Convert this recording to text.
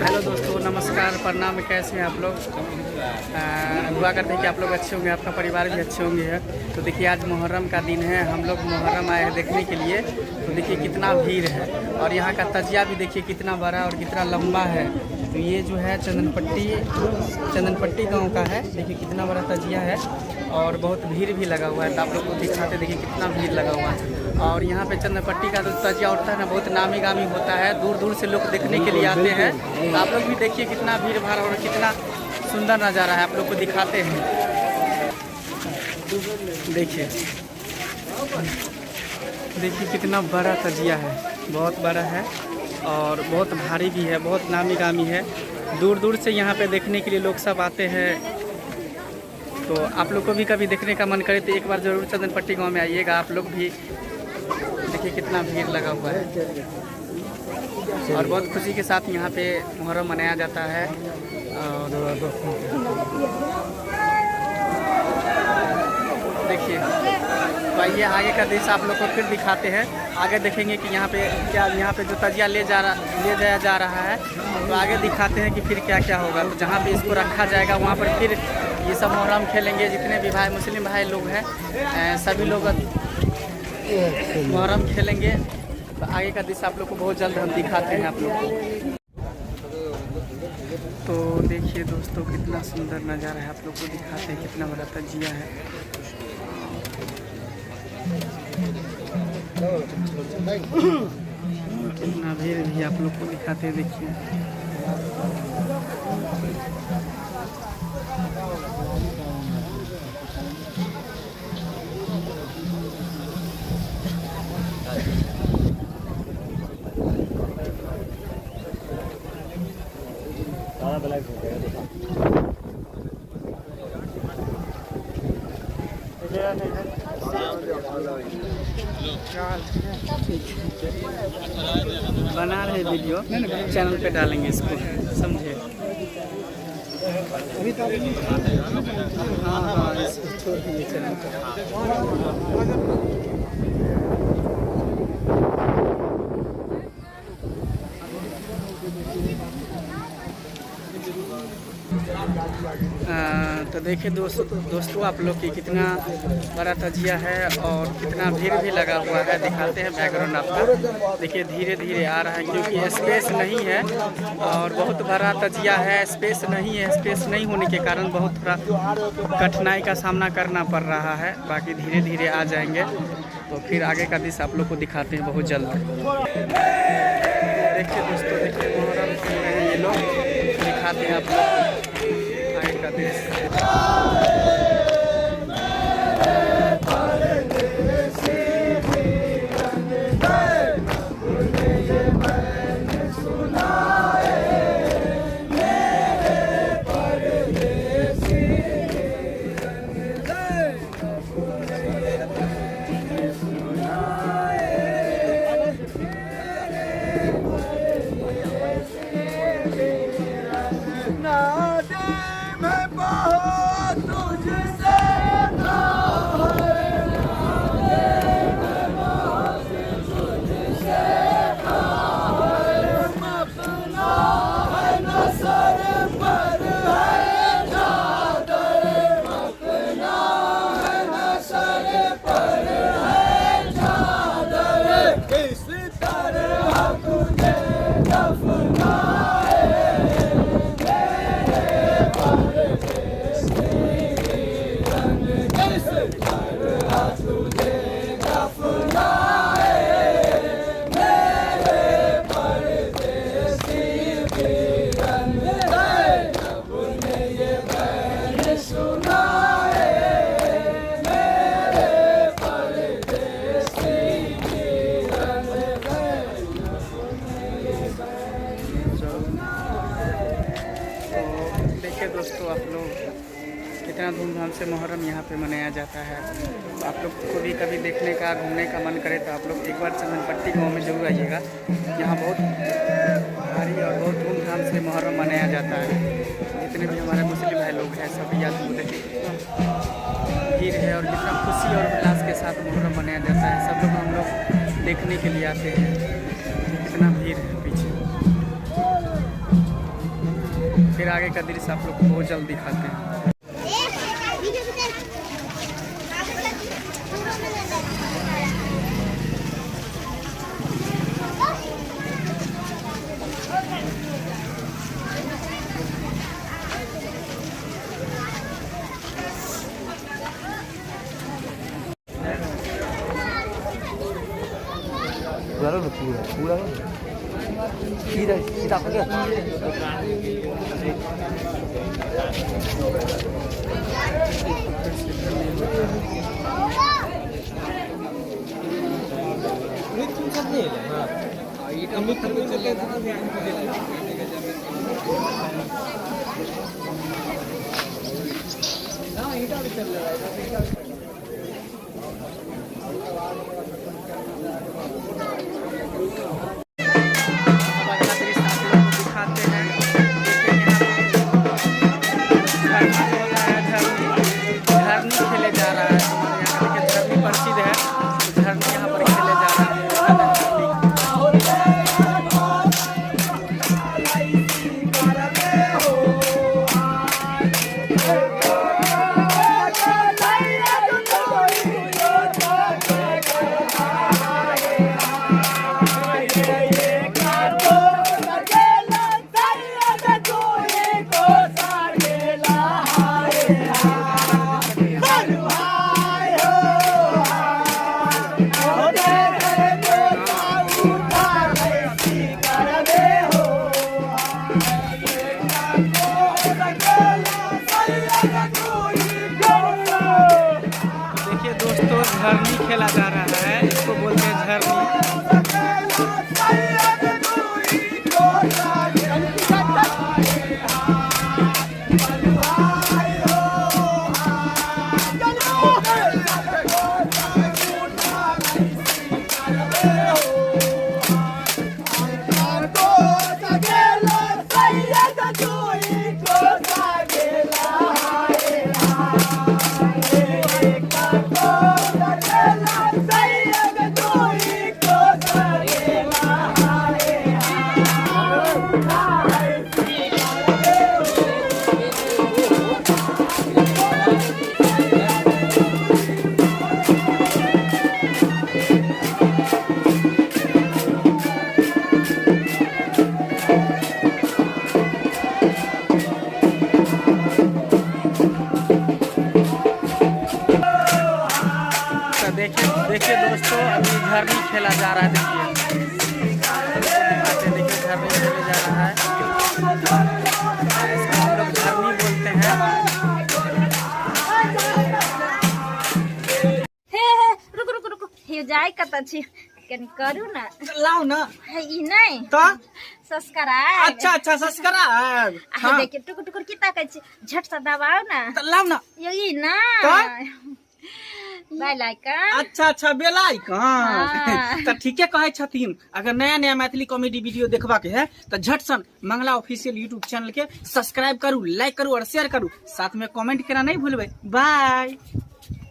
Hello दोस्तों, नमस्कार, प्रणाम। कैसे हैं आप लोग? दुआ करते हैं कि आप लोग अच्छे होंगे, आपका परिवार भी अच्छे होंगे। तो देखिए आज मुहर्रम का दिन है, हम लोग मुहर्रम आए हैं देखने के लिए। तो देखिए कितना भीड़ है और यहाँ का तजिया भी देखिए कितना बड़ा और कितना लंबा है। तो ये जो है चंदनपट्टी गांव का है। देखिए कितना बड़ा तजिया है और बहुत भीड़ भी लगा हुआ है। तो आप लोग को दिखाते देखिए कितना भीड़ लगा हुआ है। और यहाँ पे चंदनपट्टी का जो तजिया उठता है ना, बहुत नामी गामी होता है, दूर दूर से लोग देखने के लिए आते हैं। तो आप लोग भी देखिए कितना भीड़ भाड़ और कितना सुंदर नज़ारा है, आप लोग को दिखाते हैं। देखिए कितना बड़ा तजिया है, बहुत बड़ा है और बहुत भारी भी है, बहुत नामी गामी है। दूर दूर से यहाँ पे देखने के लिए लोग सब आते हैं। तो आप लोग को भी कभी देखने का मन करे तो एक बार ज़रूर चंदनपट्टी गांव में आइएगा। आप लोग भी देखिए कितना भीड़ लगा हुआ है और बहुत खुशी के साथ यहाँ पे मुहर्रम मनाया जाता है। और देखिए तो आइए आगे का दृश्य आप लोग को फिर दिखाते हैं। आगे देखेंगे कि यहाँ पे जो तजिया ले जाया जा रहा है, तो आगे दिखाते हैं कि फिर क्या क्या होगा। तो जहाँ पे इसको रखा जाएगा वहाँ पर फिर ये सब मुहर्रम खेलेंगे। जितने भी भाई मुस्लिम भाई लोग हैं सभी लोग मुहर्रम खेलेंगे। तो आगे का दृश्य आप लोग को बहुत जल्द हम दिखाते हैं आप लोग को। तो देखिए दोस्तों कितना सुंदर नज़ारा है, आप लोग को दिखाते हैं कितना बड़ा तजिया है। कितना भीड़ भी आप लोग को दिखाते हैं, देखिए। बना रहे वीडियो, चैनल पे डालेंगे इसको, समझे? हाँ इसको छोड़ दीजिए चैनल पे। तो देखिए दोस्तों आप लोग की कितना बड़ा तजिया है और कितना भीड़ भी लगा हुआ है। दिखाते हैं बैकग्राउंड आपका। देखिए धीरे धीरे आ रहा है क्योंकि स्पेस नहीं है और बहुत बड़ा तजिया है। स्पेस नहीं है, स्पेस नहीं होने के कारण बहुत थोड़ा कठिनाई का सामना करना पड़ रहा है। बाकी धीरे धीरे आ जाएंगे। तो फिर आगे का दृश्य आप लोग को दिखाते हैं बहुत जल्द। देखिए दोस्तों, देखिए मुहर्रम खेल रहे हैं ये लोग, दिखाते हैं आप लोग आगे का दृश्य। दोस्तों आप लोग कितना धूमधाम से मुहर्रम यहाँ पे मनाया जाता है। तो आप लोग को भी कभी देखने का घूमने का मन करे तो आप लोग एक बार चंदनपट्टी गांव में जरूर आइएगा। यहाँ बहुत भारी और बहुत धूमधाम से मुहर्रम मनाया जाता है। जितने भी हमारे मुस्लिम भाई लोग हैं सभी याद भीड़ है और कितना खुशी और उल्लास के साथ मुहर्रम मनाया जाता है। सब लोग हम लोग देखने के लिए आते हैं। कितना भीड़ है पीछे। फिर आगे का दृश्य आप लोग को बहुत जल्द दिखाते हैं। पूरा सीधा पकड़ देखिए दोस्तों, झरनी खेला जा रहा है, इसको बोलते हैं झरनी। देखिए दोस्तों, अभी झरनी खेला जा रहा है। देखिए झरनी खेले जा रहा है, इसको हम लोग झरनी बोलते हैं। रुक रुक रुक हे जाय कत छी कनी करू ना लाओ ना है ई नहीं तो सब्सक्राइब। अच्छा अच्छा सब्सक्राइब। हाँ देखिए टुकुर टुकुर किता कहै छी झट से दबाओ ना तो लाओ ना यही ना बेल आइकन। अच्छा अच्छा बेल आइकन। हाँ। तो ठीके कहे छथिन, अगर नया नया मैथिली कॉमेडी वीडियो देखबा के है तो झट सन मंगला ऑफिशियल यूट्यूब चैनल के सब्सक्राइब करू, लाइक करू और शेयर करू, साथ में कमेंट करना नहीं भूलबे। बाय।